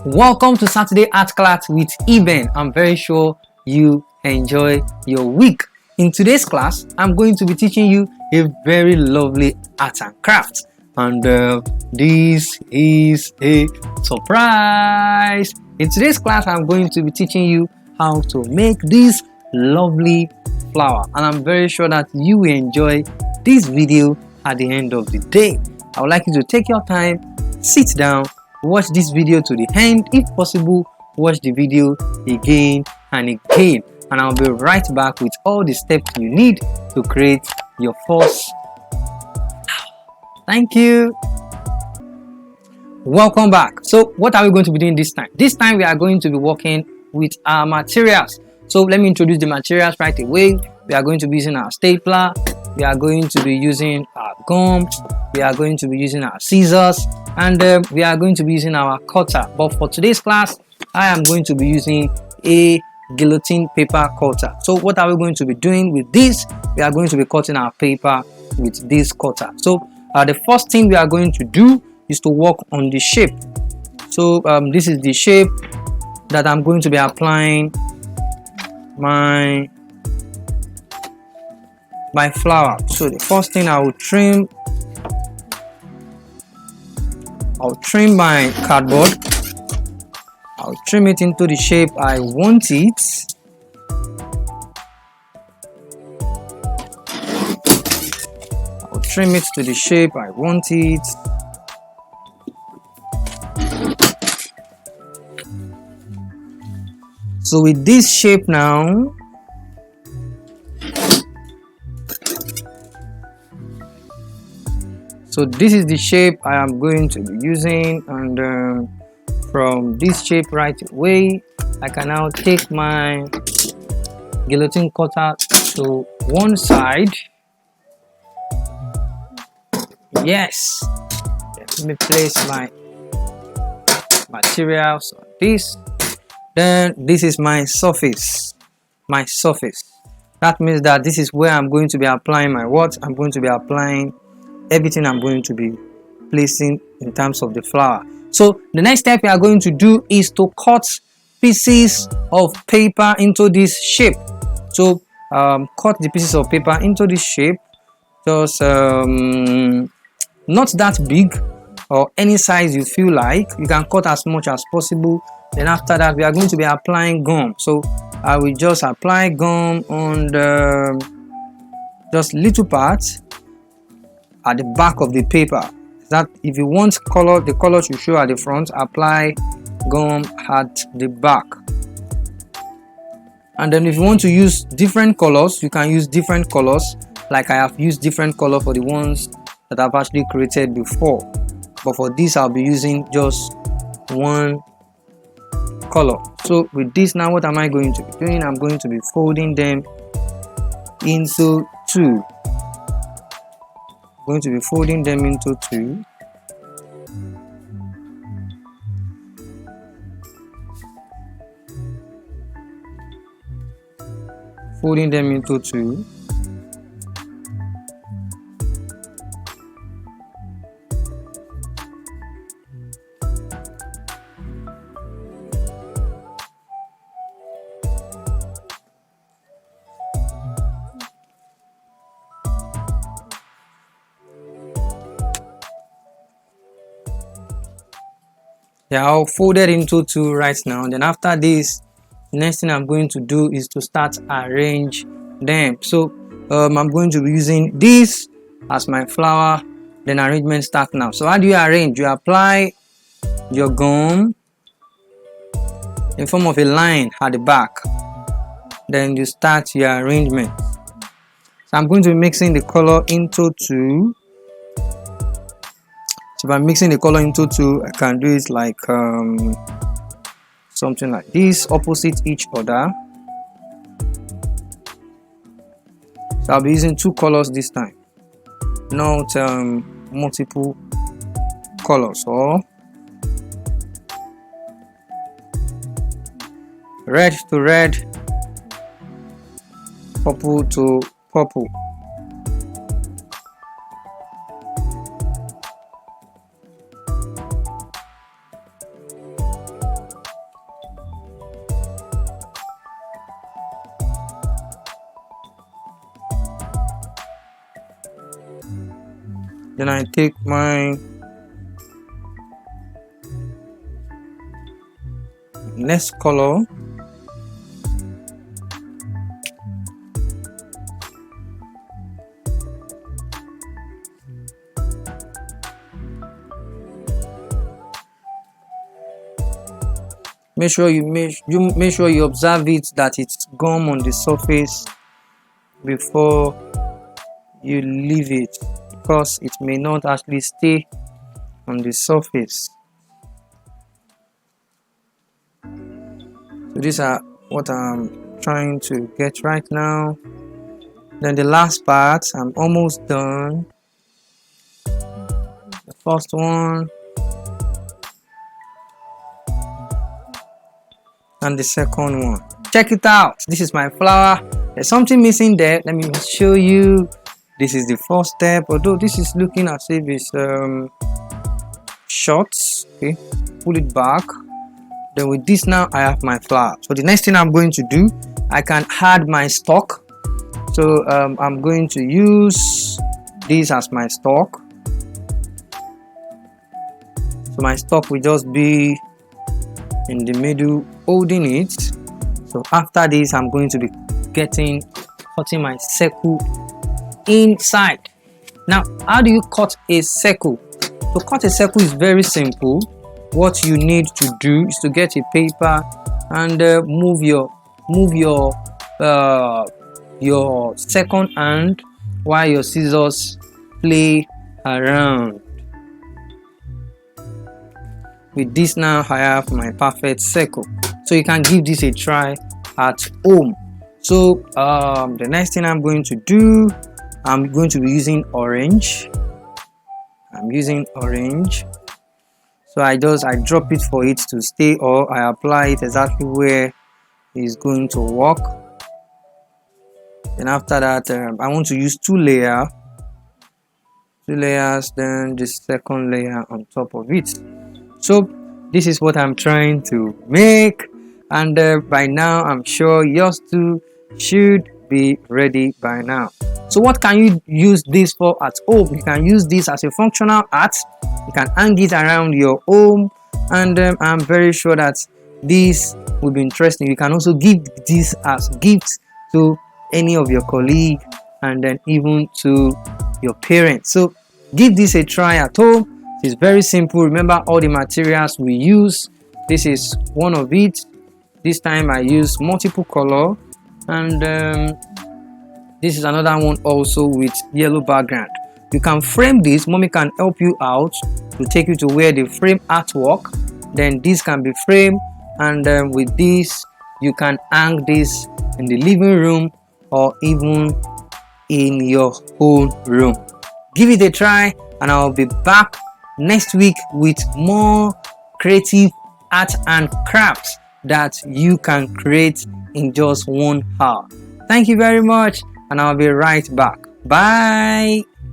Welcome to Saturday Art Class with Eben. I'm very sure you enjoy your week. In today's class, I'm going to be teaching you a very lovely art and craft. And this is a surprise. In today's class, I'm going to be teaching you how to make this lovely flower. And I'm very sure that you will enjoy this video at the end of the day. I would like you to take your time, sit down, watch this video to the end. If possible, watch the video again and again, and I'll be right back with all the steps you need to create your first. Thank you. Welcome back. So what are we going to be doing this time? This time we are going to be working with our materials. So let me introduce the materials right away. We are going to be using our stapler, we are going to be using our gum, we are going to be using our scissors, and we are going to be using our cutter. But for today's class, I am going to be using a guillotine paper cutter. So what are we going to be doing with this? We are going to be cutting our paper with this cutter. So the first thing we are going to do is to work on the shape. So this is the shape that I'm going to be applying my flower. So the first thing I will trim my cardboard. I'll trim it into the shape I want it. I'll trim it to the shape I want it. So with this shape now, so this is the shape I am going to be using, and from this shape right away, I can now take my guillotine cutter to one side. Yes, let me place my materials on this. Then this is my surface. That means that this is where I'm going to be applying my what? I'm going to be applying everything I'm going to be placing in terms of the flower. So the next step we are going to do is to cut pieces of paper into this shape. So cut the pieces of paper into this shape, just not that big, or any size you feel like. You can cut as much as possible. Then after that, we are going to be applying gum. So I will just apply gum on the just little parts at the back of the paper. That if you want color, the color to show at the front, apply gum at the back. And then if you want to use different colors, you can use different colors. Like I have used different color for the ones that I've actually created before. But for this, I'll be using just one color. So with this now, what am I going to be doing? I'm going to be folding them into two. Going to be folding them into two. Folding them into two. They are all folded into two right now. Then after this, next thing I'm going to do is to start arrange them. So I'm going to be using this as my flower. Then arrangement start now. So how do you arrange? You apply your gum in form of a line at the back. Then you start your arrangement. So I'm going to be mixing the color into two. So if I'm mixing the color into two, I can do it like something like this, opposite each other. So I'll be using two colors this time, not multiple colors, or red to red, purple to purple. Then I take my next color, make sure you observe it that it's gum on the surface before you leave it, because it may not actually stay on the surface. So these are what I'm trying to get right now. Then the last part, I'm almost done. The first one and the second one. Check it out. This is my flower. There's something missing there. Let me show you. This is the first step, although this is looking as if it's short. Okay, pull it back. Then with this now I have my flower. So the next thing I'm going to do, I can add my stalk. So I'm going to use this as my stalk. So my stalk will just be in the middle holding it. So after this I'm going to be cutting my circle inside. Now how do you cut a circle? To cut a circle is very simple. What you need to do is to get a paper and move your second hand while your scissors play around. With this now I have my perfect circle. So you can give this a try at home. So the next thing I'm going to do, I'm going to be using orange. I'm using orange. So I drop it for it to stay, or I apply it exactly where it's going to work. And after that I want to use two layers, then the second layer on top of it. So this is what I'm trying to make, and by now I'm sure yours too should be ready by now. So what can you use this for at home? You can use this as a functional art. You can hang it around your home, and I'm very sure that this will be interesting. You can also give this as gifts to any of your colleagues, and then even to your parents. So give this a try at home. It's very simple. Remember all the materials we use. This is one of it. This time I use multiple color, and this is another one also with yellow background. You can frame this. Mommy can help you out to take you to where they frame artwork. Then this can be framed, and with this you can hang this in the living room or even in your own room. Give it a try, and I'll be back next week with more creative art and crafts that you can create in just 1 hour. Thank you very much, and I'll be right back. Bye.